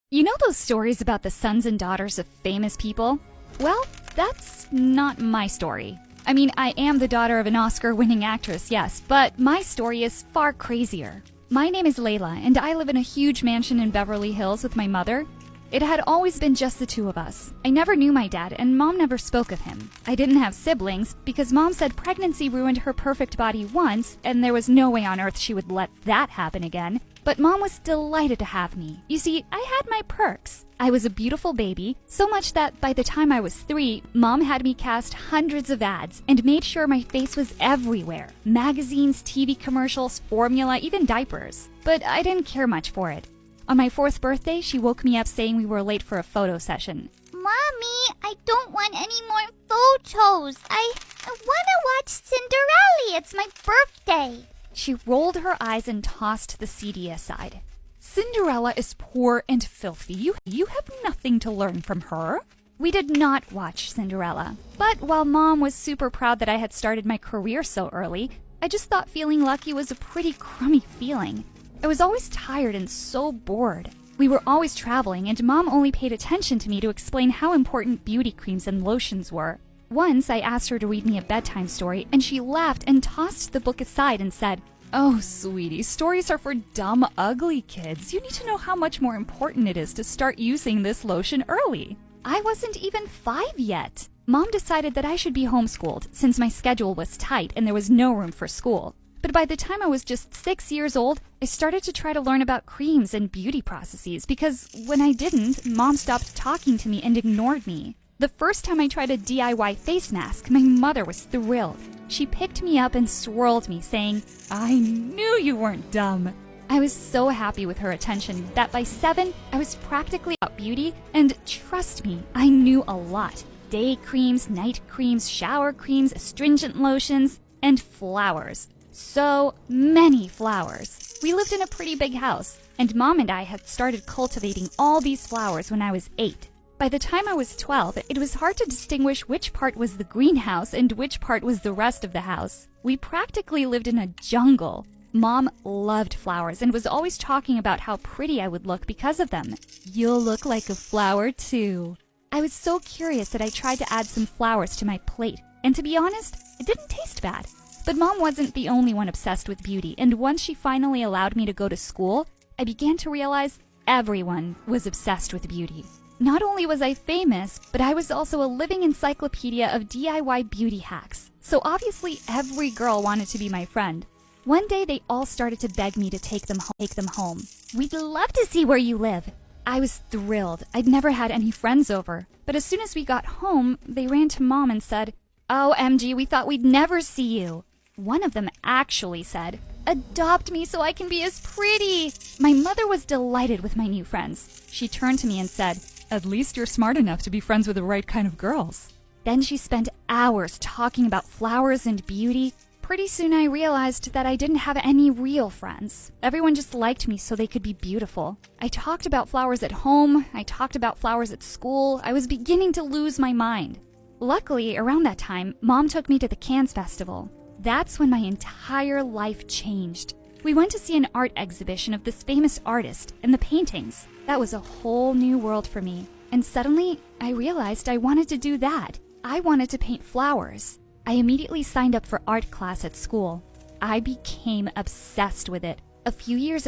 You know those stories about the sons and daughters of famous people? Well, that's not my story. I mean, I am the daughter of an Oscar-winning actress, yes, but my story is far crazier. My name is Layla, and I live in a huge mansion in Beverly Hills with my mother. It had always been just the two of us. I never knew my dad, and Mom never spoke of him. I didn't have siblings because Mom said pregnancy ruined her perfect body once, and there was no way on earth she would let that happen again. But Mom was delighted to have me. You see, I had my perks. I was a beautiful baby, so much that by the time I was 3, Mom had me cast hundreds of ads and made sure my face was everywhere. Magazines, TV commercials, formula, even diapers. But I didn't care much for it. On my 4th birthday, she woke me up saying we were late for a photo session. Mommy, I don't want any more photos. I want to watch Cinderella. It's my birthday. She rolled her eyes and tossed the CD aside. Cinderella is poor and filthy. You have nothing to learn from her. We did not watch Cinderella. But while Mom was super proud that I had started my career so early, I just thought feeling lucky was a pretty crummy feeling. I was always tired and so bored. We were always traveling, and Mom only paid attention to me to explain how important beauty creams and lotions were. Once, I asked her to read me a bedtime story, and she laughed and tossed the book aside and said, "Oh, sweetie, stories are for dumb, ugly kids. You need to know how much more important it is to start using this lotion early." I wasn't even 5 yet. Mom decided that I should be homeschooled since my schedule was tight and there was no room for school. But by the time I was just 6 years old, I started to try to learn about creams and beauty processes because when I didn't, Mom stopped talking to me and ignored me. The first time I tried a DIY face mask, my mother was thrilled. She picked me up and swirled me, saying, "I knew you weren't dumb." I was so happy with her attention that by 7, I was practically about beauty, and trust me, I knew a lot. Day creams, night creams, shower creams, astringent lotions, and flowers. So many flowers. We lived in a pretty big house, and Mom and I had started cultivating all these flowers when I was 8. By the time I was 12, it was hard to distinguish which part was the greenhouse and which part was the rest of the house. We practically lived in a jungle. Mom loved flowers and was always talking about how pretty I would look because of them. "You'll look like a flower too." I was so curious that I tried to add some flowers to my plate, and to be honest, it didn't taste bad. But Mom wasn't the only one obsessed with beauty, and once she finally allowed me to go to school, I began to realize everyone was obsessed with beauty. Not only was I famous, but I was also a living encyclopedia of DIY beauty hacks. So obviously every girl wanted to be my friend. One day they all started to beg me to take them home. "We'd love to see where you live." I was thrilled. I'd never had any friends over. But as soon as we got home, they ran to Mom and said, "Oh, MG, we thought we'd never see you." One of them actually said, "Adopt me so I can be as pretty." My mother was delighted with my new friends. She turned to me and said, "At least you're smart enough to be friends with the right kind of girls." Then she spent hours talking about flowers and beauty. Pretty soon I realized that I didn't have any real friends. Everyone just liked me so they could be beautiful. I talked about flowers at home. I talked about flowers at school. I was beginning to lose my mind. Luckily, around that time, Mom took me to the Cannes Festival. That's when my entire life changed. We went to see an art exhibition of this famous artist and the paintings. That was a whole new world for me. And suddenly, I realized I wanted to do that. I wanted to paint flowers. I immediately signed up for art class at school. I became obsessed with it. A few years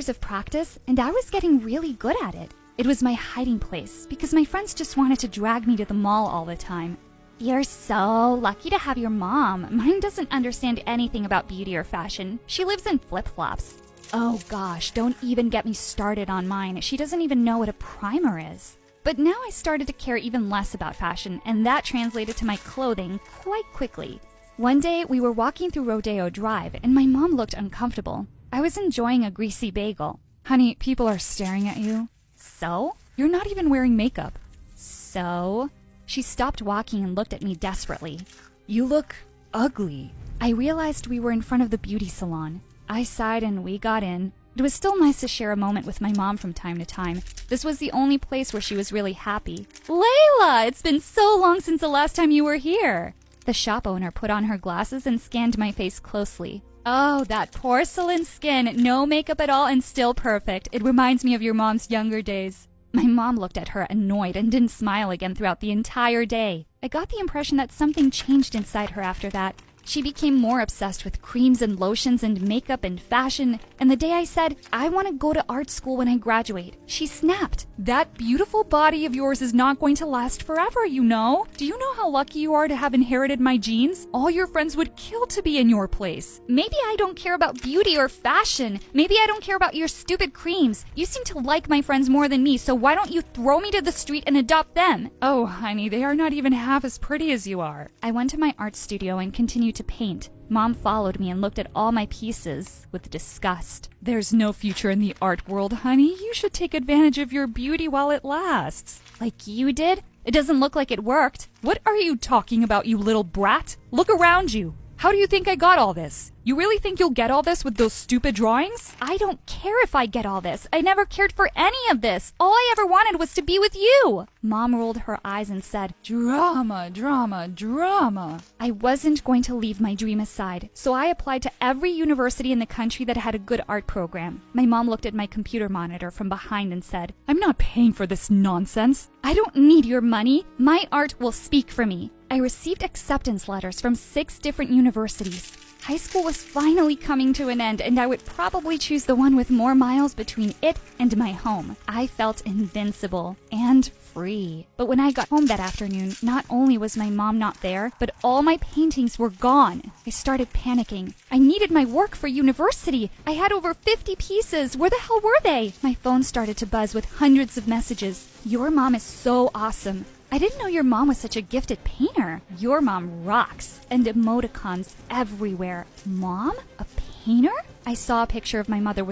of practice, and I was getting really good at it. It was my hiding place because my friends just wanted to drag me to the mall all the time. "You're so lucky to have your mom. Mine doesn't understand anything about beauty or fashion. She lives in flip-flops." Oh gosh, don't even get me started on mine. She doesn't even know what a primer is. But now I started to care even less about fashion, and that translated to my clothing quite quickly. One day, we were walking through Rodeo Drive, and my mom looked uncomfortable. I was enjoying a greasy bagel. "Honey, people are staring at you." "So?" "You're not even wearing makeup." "So?" She stopped walking and looked at me desperately. "You look ugly." I realized we were in front of the beauty salon. I sighed and we got in. It was still nice to share a moment with my mom from time to time. This was the only place where she was really happy. "Layla, it's been so long since the last time you were here." The shop owner put on her glasses and scanned my face closely. "Oh, that porcelain skin, no makeup at all and still perfect. It reminds me of your mom's younger days." My mom looked at her annoyed and didn't smile again throughout the entire day. I got the impression that something changed inside her after that. She became more obsessed with creams and lotions and makeup and fashion, and the day I said, I want to go to art school when I graduate, she snapped. That beautiful body of yours is not going to last forever, you know. Do you know how lucky you are to have inherited my genes? All your friends would kill to be in your place. Maybe I don't care about beauty or fashion. Maybe I don't care about your stupid creams. You seem to like my friends more than me, so why don't you throw me to the street and adopt them? Oh, honey, they are not even half as pretty as you are. I went to my art studio and continued to paint. Mom followed me and looked at all my pieces with disgust. There's no future in the art world, honey. You should take advantage of your beauty while it lasts. Like you did? It doesn't look like it worked. What are you talking about, you little brat? Look around you. How do you think I got all this? You really think you'll get all this with those stupid drawings? I don't care if I get all this. I never cared for any of this. All I ever wanted was to be with you. Mom rolled her eyes and said, Drama, drama, drama. I wasn't going to leave my dream aside, so I applied to every university in the country that had a good art program. My mom looked at my computer monitor from behind and said, I'm not paying for this nonsense. I don't need your money. My art will speak for me. I received acceptance letters from 6 different universities. High school was finally coming to an end, and I would probably choose the one with more miles between it and my home. I felt invincible and free. But when I got home that afternoon, not only was my mom not there, but all my paintings were gone. I started panicking. I needed my work for university. I had over 50 pieces. Where the hell were they? My phone started to buzz with hundreds of messages. Your mom is so awesome. I didn't know your mom was such a gifted painter. Your mom rocks. And emoticons everywhere. Mom? A painter? I saw a picture of my mother with